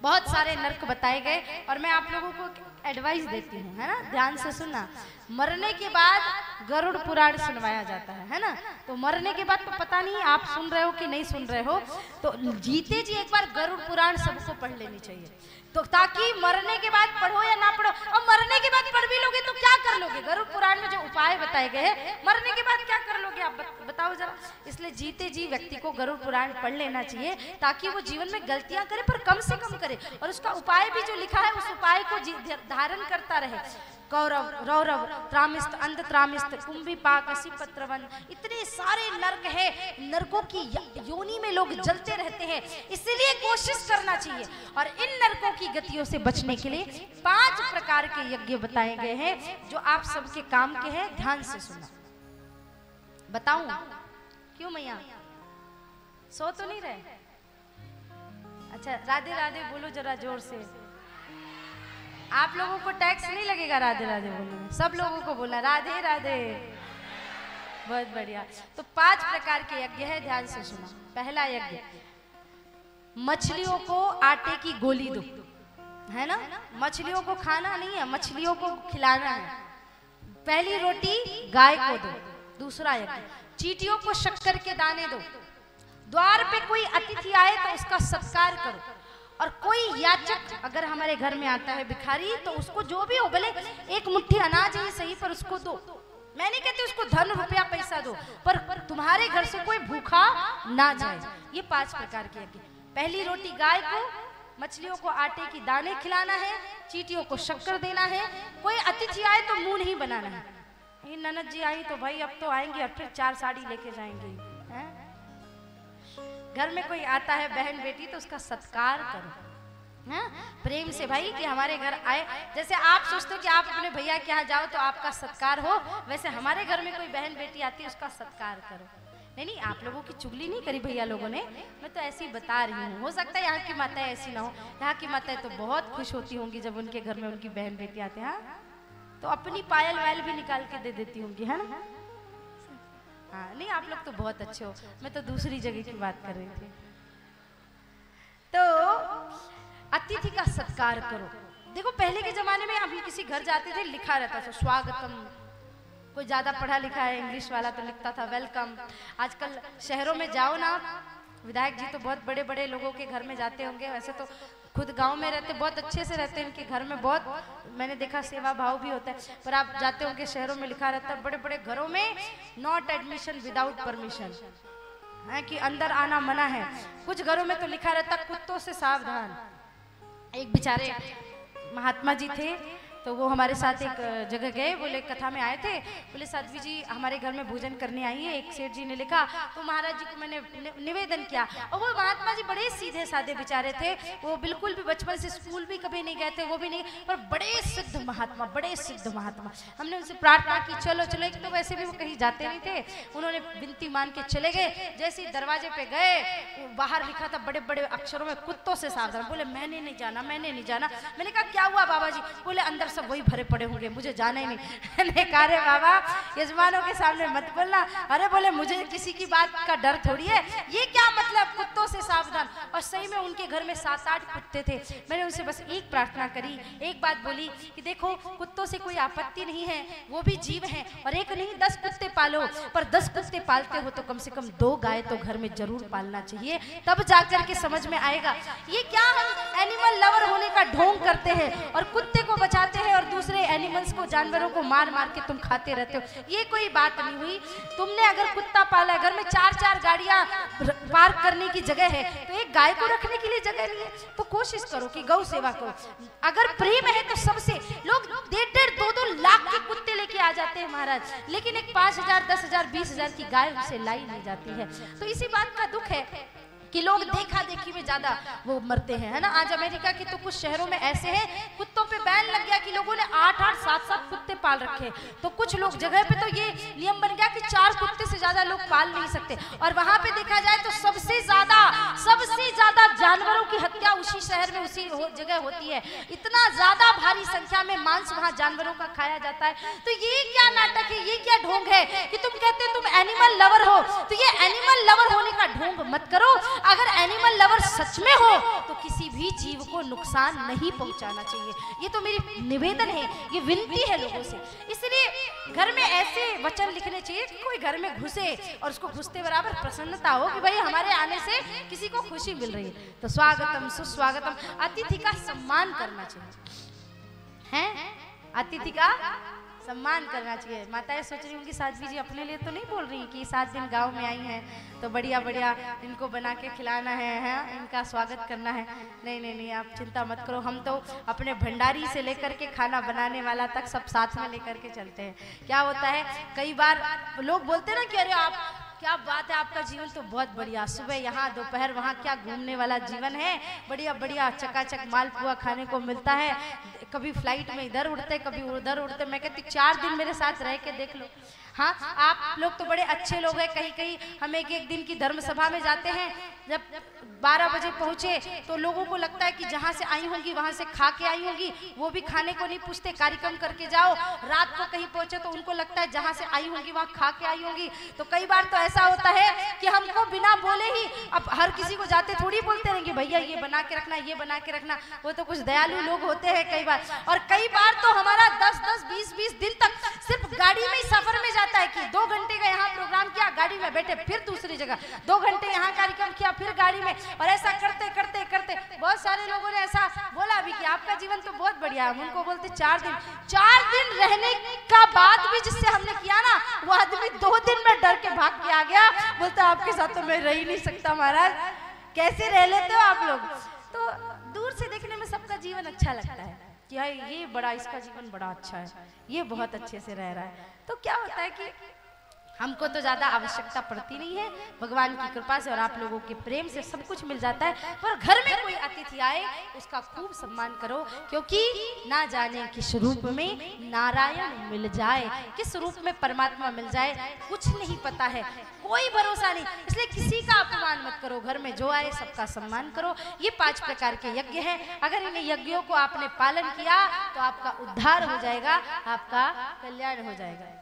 बहुत सारे नर्क बताए गए और मैं आप लोगों को एडवाइस देती हूँ, है ना, ध्यान से सुनना। मरने के बाद गरुड़ पुराण सुनवाया जाता है ना। तो मरने के बाद तो पता नहीं आप सुन रहे हो कि नहीं सुन रहे हो, तो जीते जी एक बार गरुड़ पुराण सबको पढ़ लेनी चाहिए, तो ताकि मरने के बाद पढ़ो या ना पढ़ो, और मरने के बाद पढ़ भी लोगे तो क्या कर लोगे? गरुड़ पुराण में जो उपाय बताए गए हैं, मरने के बाद क्या कर लोगे आप बताओ जरा। इसलिए जीते जी व्यक्ति को गरुड़ पुराण पढ़ लेना चाहिए ताकि वो जीवन में गलतियां करे पर कम से कम करे, और उसका उपाय भी जो लिखा है उस उपाय को धारण करता रहे। कौरव, रौरव, त्रामिस्त, अंध त्रामिस्त, कुंभी पाक, पत्रवन, इतने सारे नर्क है, नरकों की योनि में लोग जलते रहते हैं, इसलिए कोशिश करना चाहिए। और इन नरकों की गतियों से बचने के लिए 5 प्रकार के यज्ञ बताए गए हैं जो आप सबके काम के हैं। ध्यान से सुना, बताऊं क्यों मैया? सो तो नहीं रहे? अच्छा, राधे राधे बोलो जरा जोर से। आप लोगों को टैक्स नहीं लगेगा राधे राधे बोलने में, सब लोगों को बोलना राधे राधे। बहुत बढ़िया। तो 5 प्रकार के यज्ञ है, ध्यान से सुना। पहला यज्ञ, मछलियों को आटे की गोली दो, है ना। मछलियों को खाना नहीं है, मछलियों को खिलाना है। पहली रोटी गाय को दो। दूसरा यज्ञ, चींटियों को शक्कर के दाने दो। द्वार पे कोई अतिथि आए तो उसका सत्कार करो, और कोई याचक अगर हमारे घर में आता है भिखारी, तो उसको जो भी हो, भले एक मुट्ठी अनाज ही सही, पर उसको दो। मैं नहीं कहती उसको धन रुपया पैसा दो, पर तुम्हारे घर से कोई भूखा ना जाए। ये 5 प्रकार के यज्ञ। पहली रोटी गाय को, मछलियों को आटे की दाने खिलाना है, चींटियों को शक्कर देना है, कोई अतिथि आए तो मुंह नहीं बनाना है। ये ननद जी आई तो भाई अब तो आएंगी और फिर 4 साड़ी लेके जाएंगी, है? घर में कोई आता है बहन बेटी तो उसका सत्कार करो, है? प्रेम से भाई कि हमारे घर आए। जैसे आप सोचते हो कि आप अपने भैया के यहाँ जाओ तो आपका सत्कार हो, वैसे हमारे घर में कोई बहन बेटी आती है उसका सत्कार करो। नहीं, आप लोगों की चुगली नहीं करी भैया लोगों ने, मैं तो ऐसी बता रही हूँ। हो सकता है यहाँ की माताएं ऐसी ना हो, यहाँ की माताएं तो बहुत खुश होती होंगी जब उनके घर में उनकी बहन बेटी आते हैं, तो अपनी पायल वायल भी निकाल के दे देती होंगी, है ना। हाँ, नहीं आप लोग तो बहुत अच्छे हो, मैं तो दूसरी जगह की बात कर रही थी। तो अतिथि का सत्कार करो। देखो पहले के जमाने में हम किसी घर जाते थे, लिखा रहता था स्वागतम। कोई ज्यादा पढ़ा लिखा है इंग्लिश वाला तो लिखता था वेलकम। आजकल शहरों में जाओ ना, विधायक जी तो बहुत बड़े बड़े लोगों के घर में जाते होंगे, वैसे तो खुद गांव में रहते, बहुत अच्छे से रहते हैं, इनके घर में बहुत मैंने देखा सेवा भाव भी होता है। पर आप जाते होंगे शहरों में लिखा रहता है बड़े बड़े घरों में नॉट एडमिशन विदाउट परमिशन, है कि अंदर आना मना है। कुछ घरों में तो लिखा रहता कुत्तों से सावधान। एक बेचारे महात्मा जी थे, तो वो हमारे साथ एक जगह गए, बोले कथा में आए थे, बोले साध्वी जी हमारे घर में भोजन करने आई है। एक सेठ जी ने लिखा, तो महाराज जी को मैंने निवेदन किया। और वो महात्मा जी बड़े सीधे साधे बेचारे थे, वो बिल्कुल भी बचपन से स्कूल भी कभी नहीं गए थे, वो भी नहीं, पर बड़े सिद्ध महात्मा, बड़े सिद्ध महात्मा। हमने उनसे प्रार्थना की चलो चलो, एक तो वैसे भी वो कहीं जाते नहीं थे, उन्होंने विनती मान के चले गए। जैसे ही दरवाजे पे गए, बाहर लिखा था बड़े बड़े अक्षरों में कुत्तों से सावधान। बोले मैंने नहीं जाना, मैंने नहीं जाना। मैंने कहा क्या हुआ बाबा जी? बोले अंदर सब वही भरे पड़े होंगे, मुझे जाना ही नहीं। मैंने कहा रे बाबा यजमानों के सामने मत बोलना। अरे बोले मुझे किसी की बात का डर थोड़ी है, ये क्या मतलब कुत्तों से सावधान। और सही में उनके घर में 7-8 कुत्ते थे। मैंने उनसे बस एक प्रार्थना करी, एक बात बोली कि देखो कुत्तों से कोई आपत्ति नहीं है, वो भी जीव हैं, और एक नहीं 10 कुत्ते पालो, पर 10 कुत्ते पालते हो तो कम से कम 2 गाय तो घर में जरूर पालना चाहिए, तब जाकर के समझ में आएगा। ये क्या हम एनिमल लवर होने का ढोंग करते हैं और कुत्ते को बचाते हैं और दूसरे एनिमल्स को, जानवरों को मार मार के तुम खाते रहते हो। ये कोई बात नहीं हुई। तुमने अगर कुत्ता पाला है, घर में 4-4 गाड़ियां पार्क करने की जगह है, तो एक गाय को रखने के लिए जगह नहीं है, तो कोशिश करो कि गौ सेवा करो। अगर प्रेम है तो सबसे, लोग 1.5, 2-2 लाख के कुत्ते लेके आ जाते हैं महाराज, लेकिन एक 5,000, 10,000, 20,000 की गाय उनसे लाई नहीं जाती है। तो इसी बात का दुख है कि लोग देखा देखी में ज्यादा वो मरते हैं, है ना। आज अमेरिका के तो कुछ शहरों में ऐसे हैं, कुत्तों पे बैन लग गया कि लोगों ने 8-8, 7-7 कुत्ते पाल रखे। तो कुछ लोग जगह पे तो ये नियम बन गया कि 4 कुत्ते से ज्यादा लोग पाल नहीं सकते। और वहां पे देखा जाए तो सबसे ज्यादा जानवरों की हत्या उसी शहर में, उसी जगह होती है। इतना ज्यादा भारी संख्या में मांस वहां जानवरों का खाया जाता है। तो ये क्या नाटक है, ये क्या ढोंग है कि तुम कहते तुम एनिमल लवर हो, तो ये एनिमल लवर होने का ढोंग मत करो। अगर एनिमल लवर सच में हो तो किसी भी जीव को नुकसान नहीं पहुंचाना चाहिए। ये तो मेरी निवेदन है, ये विनती है लोगों से। इसलिए घर में ऐसे वचन लिखने चाहिए कि कोई घर में घुसे और उसको घुसते बराबर प्रसन्नता हो कि भाई हमारे आने से किसी को खुशी मिल रही है। तो स्वागतम सुस्वागतम, अतिथि का सम्मान करना चाहिए, हैं? अतिथि का सम्मान करना चाहिए। माताएं सोच रही होंगी साध्वी जी अपने लिए तो नहीं बोल रही कि 7 दिन गांव में आई हैं तो बढ़िया बढ़िया इनको बना के खिलाना है, इनका स्वागत करना है। नहीं नहीं नहीं, आप चिंता मत करो, हम तो अपने भंडारी से लेकर के खाना बनाने वाला तक सब साथ में लेकर के चलते हैं। क्या होता है, कई बार लोग बोलते हैं ना कि अरे आप क्या बात है, आपका जीवन तो बहुत बढ़िया, सुबह यहाँ दोपहर वहाँ, क्या घूमने वाला जीवन है, बढ़िया बढ़िया चकाचक मालपुआ खाने को मिलता है, कभी फ्लाइट में इधर उड़ते कभी उधर उड़ते। मैं कहती 4 दिन मेरे साथ रह के देख लो। हाँ, आप लोग तो बड़े अच्छे लोग हैं। कहीं कहीं हम एक दिन की धर्म सभा में जाते हैं, जब 12 बजे पहुंचे तो लोगों को लगता है कि जहाँ से आई होंगी वहां से खा के आई होंगी, वो भी खाने को नहीं पूछते, कार्यक्रम करके जाओ। रात को कहीं पहुंचे तो उनको लगता है जहाँ से आई होंगी वहां खा के आई होंगी। तो कई बार तो ऐसा होता है कि हमको बिना बोले ही, अब हर किसी को जाते थोड़ी बोलते रहेंगे भैया ये बना के रखना, ये बना के रखना, वो तो कुछ दयालु लोग होते हैं कई बार। और कई बार तो हमारा 10-10, 20-20 दिन तक सिर्फ गाड़ी में ही सफर में जाता है कि 2 घंटे का यहाँ प्रोग्राम किया, गाड़ी में बैठे, फिर दूसरी जगह 2 घंटे यहाँ कार्यक्रम किया, फिर गाड़ी में, और ऐसा करते करते करते बहुत सारे लोगों ने ऐसा बोला भी कि आपका जीवन तो बहुत बढ़िया है। हम उनको बोलते 4 दिन रहने का बाद भी जिससे हमने किया ना, वो आदमी 2 दिन में डर के भाग के आ गया, बोलता आपके साथ तो मैं रह ही नहीं सकता महाराज, कैसे रह लेते हो आप लोग। तो दूर से देखने में सबका जीवन अच्छा लगता है कि यार ये बड़ा, इसका जीवन बड़ा अच्छा है, ये बहुत अच्छे से रह रहा है। तो क्या होता है कि हमको तो ज़्यादा आवश्यकता पड़ती नहीं है, भगवान की कृपा से और आप लोगों के प्रेम से सब कुछ मिल जाता है। पर घर में कोई अतिथि आए उसका खूब सम्मान करो, क्योंकि ना जाने किस रूप में नारायण मिल जाए, किस रूप में परमात्मा मिल जाए, कुछ नहीं पता है, कोई भरोसा नहीं। इसलिए किसी का अपमान मत करो, घर में जो आए सबका सम्मान करो। ये 5 प्रकार के यज्ञ हैं, अगर इन यज्ञों को आपने पालन किया तो आपका उद्धार हो जाएगा, आपका कल्याण हो जाएगा।